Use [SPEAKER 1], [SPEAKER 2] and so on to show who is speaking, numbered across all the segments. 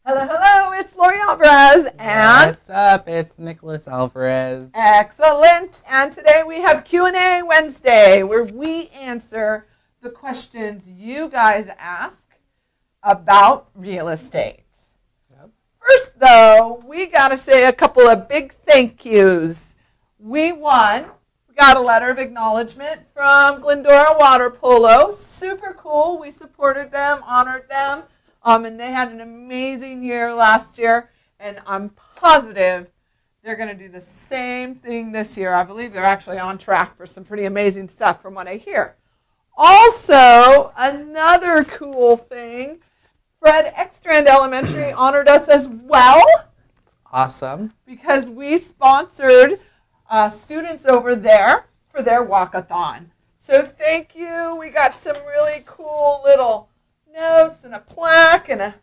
[SPEAKER 1] Hello, hello, it's Lori Alvarez, and
[SPEAKER 2] What's up? It's Nicholas Alvarez.
[SPEAKER 1] excellent. And today we have Q&A Wednesday, where we answer the questions you guys ask about real estate.
[SPEAKER 2] Yep.
[SPEAKER 1] First, though, we got to say a couple of big thank yous. We got a letter of acknowledgement from Glendora Water Polo. Super cool. We supported them, honored them. And they had an amazing year last year, and I'm positive they're going to do the same thing this year. I believe they're actually on track for some pretty amazing stuff from what I hear. Also, another cool thing, Fred Ekstrand Elementary honored us as well.
[SPEAKER 2] Awesome.
[SPEAKER 1] Because we sponsored students over there for their walkathon. So thank you. We got some really cool little notes and a plaque and a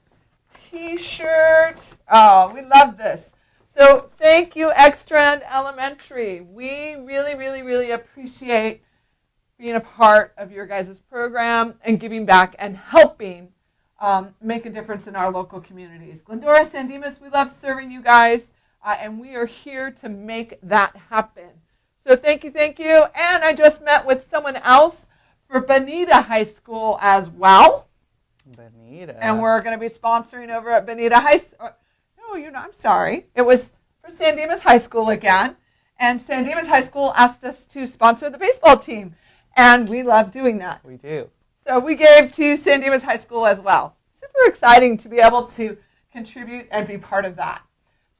[SPEAKER 1] t-shirt. Oh, we love this. So thank you, Ekstrand Elementary. We really, really, really appreciate being a part of your guys' program and giving back and helping make a difference in our local communities. Glendora, San Dimas, we love serving you guys, and we are here to make that happen. So thank you, thank you. And I just met with someone else for Bonita High School as well.
[SPEAKER 2] Bonita.
[SPEAKER 1] And we're going to be sponsoring over at Bonita High School. No, I'm sorry. It was for San Dimas High School again. And San Dimas High School asked us to sponsor the baseball team. And we love doing that.
[SPEAKER 2] We do.
[SPEAKER 1] So we gave to San Dimas High School as well. Super exciting to be able to contribute and be part of that.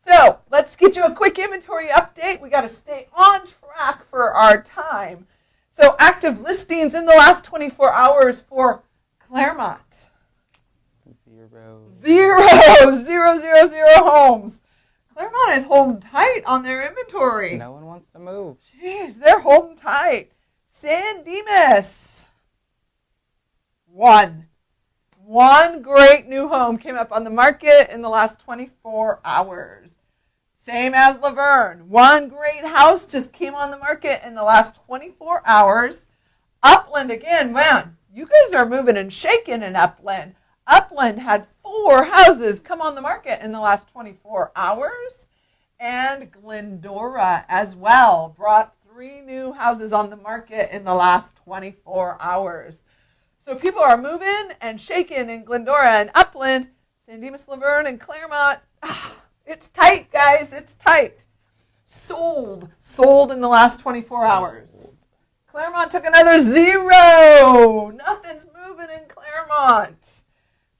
[SPEAKER 1] So let's get you a quick inventory update. We got to stay on track for our time. So active listings in the last 24 hours for Claremont. Zero homes. Claremont is holding tight on their inventory.
[SPEAKER 2] No one wants to move.
[SPEAKER 1] Jeez, they're holding tight. San Dimas. One great new home came up on the market in the last 24 hours. Same as Laverne. One great house just came on the market in the last 24 hours. Upland again, man, you guys are moving and shaking in Upland. Upland had 4 houses come on the market in the last 24 hours. And Glendora as well brought 3 new houses on the market in the last 24 hours. So people are moving and shaking in Glendora and Upland, San Dimas, Laverne, and Claremont. It's tight, guys. It's tight. Sold in the last 24 hours. Claremont took another 0. Nothing's moving in Claremont.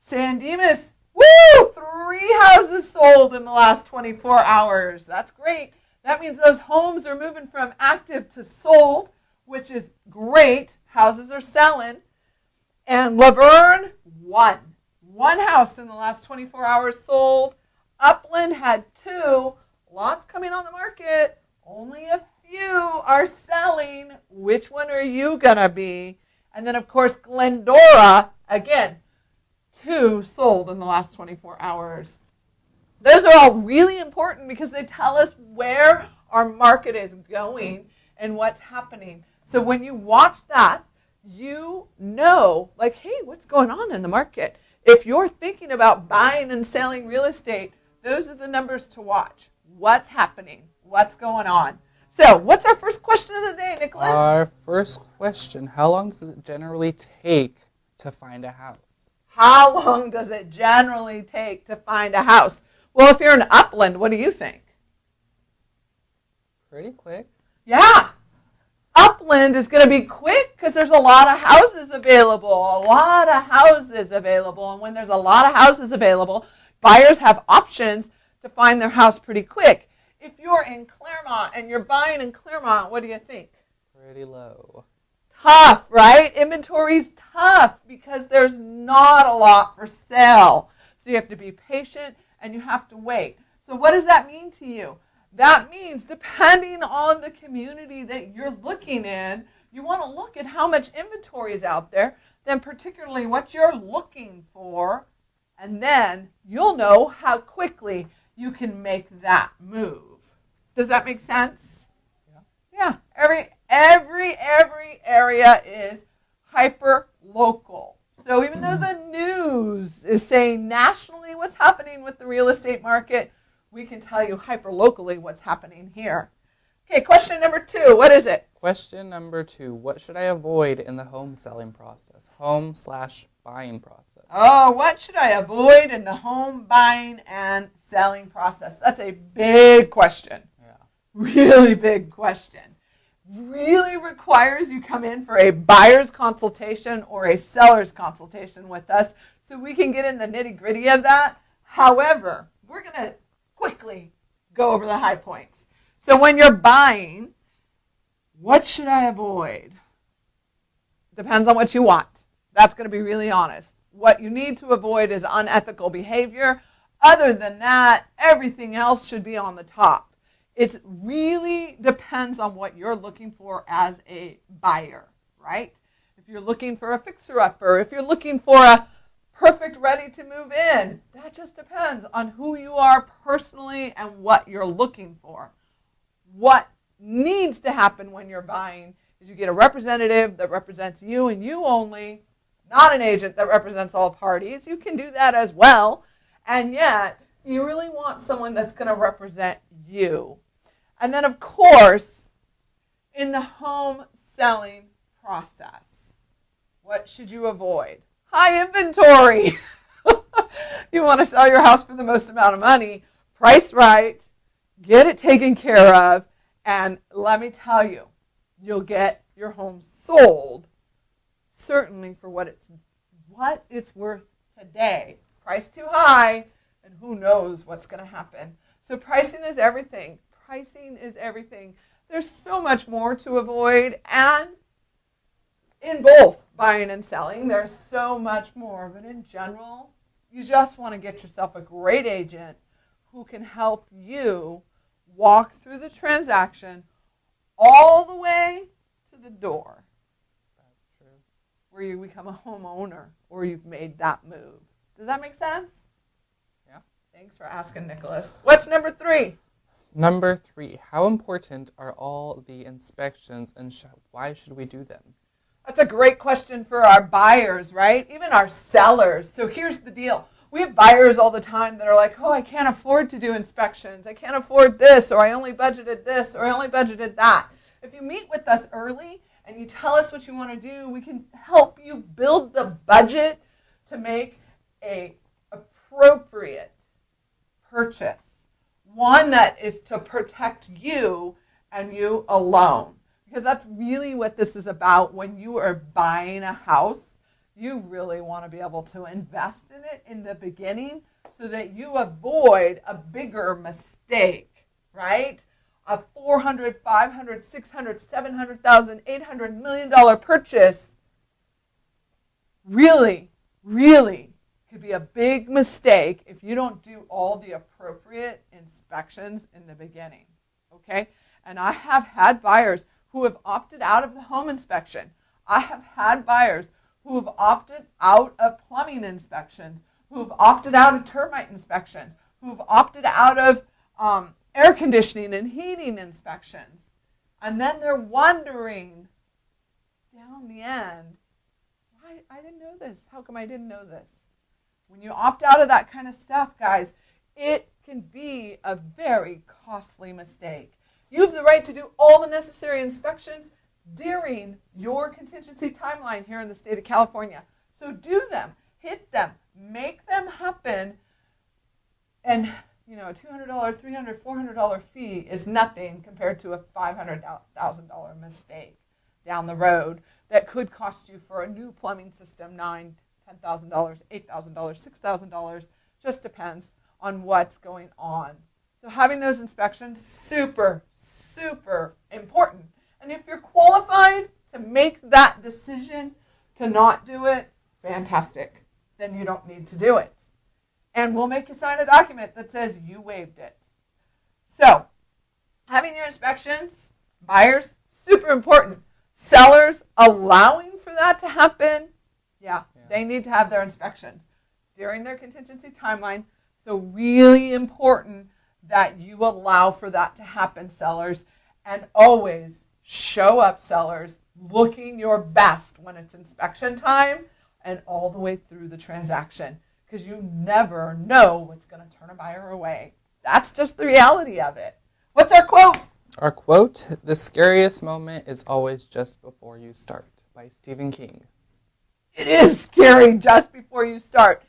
[SPEAKER 1] San Dimas, 3 houses sold in the last 24 hours. That's great. That means those homes are moving from active to sold, which is great. Houses are selling. And Laverne, 1. 1 house in the last 24 hours sold. Upland had 2. Lots coming on the market. Only a few are selling. Which one are you going to be? And then, of course, Glendora, again, 2 sold in the last 24 hours. Those are all really important because they tell us where our market is going and what's happening. So when you watch that, you know, like, hey, what's going on in the market? If you're thinking about buying and selling real estate, those are the numbers to watch. What's happening? What's going on? So what's our first question of the day, Nicholas?
[SPEAKER 2] Our first question, how long does it generally take to find a house?
[SPEAKER 1] How long does it generally take to find a house? Well, if you're in Upland, what do you think?
[SPEAKER 2] Pretty quick.
[SPEAKER 1] Yeah. Upland is going to be quick because there's a lot of houses available. And when there's a lot of houses available, buyers have options to find their house pretty quick. If you're in Claremont and you're buying in Claremont, what do you think?
[SPEAKER 2] Pretty low.
[SPEAKER 1] Tough, right? Inventory's tough because there's not a lot for sale. So you have to be patient and you have to wait. So what does that mean to you? That means depending on the community that you're looking in, you want to look at how much inventory is out there, then particularly what you're looking for, and then you'll know how quickly you can make that move. Does that make sense? Yeah. Every area is hyper local. So even though the news is saying nationally what's happening with the real estate market, we can tell you hyper-locally what's happening here. Okay, question number 2. What is it?
[SPEAKER 2] Question number 2. What should I avoid in the home selling process? Home/buying process.
[SPEAKER 1] Oh, what should I avoid in the home buying and selling process? That's a big question.
[SPEAKER 2] Yeah.
[SPEAKER 1] Really big question. Really requires you come in for a buyer's consultation or a seller's consultation with us so we can get in the nitty-gritty of that. However, we're going to quickly go over the high points. So when you're buying, what should I avoid? Depends on what you want. That's going to be really honest. What you need to avoid is unethical behavior. Other than that, everything else should be on the top. It really depends on what you're looking for as a buyer, right? If you're looking for a fixer-upper, if you're looking for a perfect ready to move in, that just depends on who you are personally and what you're looking for. What needs to happen when you're buying is you get a representative that represents you and you only, not an agent that represents all parties. You can do that as well. And yet, you really want someone that's going to represent you. And then, of course, in the home selling process, what should you avoid? High inventory. You want to sell your house for the most amount of money, price right, get it taken care of, and let me tell you, you'll get your home sold certainly for what it's worth today. Price too high, and who knows what's going to happen. So pricing is everything. Pricing is everything. There's so much more to avoid, and in both buying and selling, there's so much more. But in general, you just want to get yourself a great agent who can help you walk through the transaction all the way to the door.
[SPEAKER 2] That's true.
[SPEAKER 1] Where you become a homeowner or you've made that move. Does that make sense?
[SPEAKER 2] Yeah.
[SPEAKER 1] Thanks for asking, Nicholas. What's number 3?
[SPEAKER 2] Number 3, how important are all the inspections and why should we do them?
[SPEAKER 1] That's a great question for our buyers, right? Even our sellers. So here's the deal. We have buyers all the time that are like, oh, I can't afford to do inspections. I can't afford this, or I only budgeted this, or I only budgeted that. If you meet with us early and you tell us what you want to do, we can help you build the budget to make an appropriate purchase. One that is to protect you and you alone. Because that's really what this is about. When you are buying a house, you really want to be able to invest in it in the beginning so that you avoid a bigger mistake, right? A $400, $500, $600, $700,000, $800 million purchase really could be a big mistake if you don't do all the appropriate inspections in the beginning, okay? And I have had buyers who have opted out of the home inspection. I have had buyers who have opted out of plumbing inspections, who have opted out of termite inspections, who have opted out of air conditioning and heating inspections. And then they're wondering down the end, why I didn't know this. How come I didn't know this? When you opt out of that kind of stuff, guys, it can be a very costly mistake. You have the right to do all the necessary inspections during your contingency timeline here in the state of California. So do them, hit them, make them happen. And, you know, a $200, $300, $400 fee is nothing compared to a $500,000 mistake down the road that could cost you for a new plumbing system $9,000, $10,000, $8,000, $6,000. Just depends on what's going on. So having those inspections, super important. And if you're qualified to make that decision to not do it, fantastic. Then you don't need to do it. And we'll make you sign a document that says you waived it. So, having your inspections, buyers, super important. Sellers, allowing for that to happen, yeah, they need to have their inspections during their contingency timeline. So really important that you allow for that to happen, sellers. And always show up, sellers, looking your best when it's inspection time and all the way through the transaction, because you never know what's going to turn a buyer away. That's just the reality of it. What's our quote?
[SPEAKER 2] Our quote, "The scariest moment is always just before you start," by Stephen King.
[SPEAKER 1] It is scary just before you start.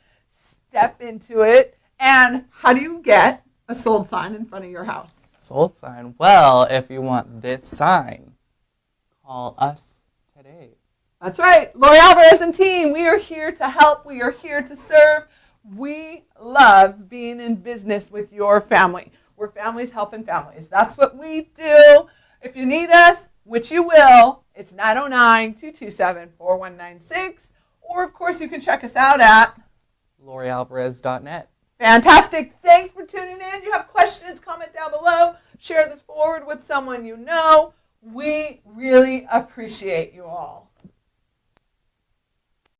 [SPEAKER 1] Step into it. And how do you get a sold sign in front of your house?
[SPEAKER 2] Sold sign. Well, if you want this sign, call us today.
[SPEAKER 1] That's right. Lori Alvarez and team, we are here to help. We are here to serve. We love being in business with your family. We're families helping families. That's what we do. If you need us, which you will, it's 909-227-4196. Or, of course, you can check us out at
[SPEAKER 2] LoriAlvarez.net.
[SPEAKER 1] Fantastic. Thanks for tuning in. You have questions, comment down below. Share this forward with someone you know. We really appreciate you all.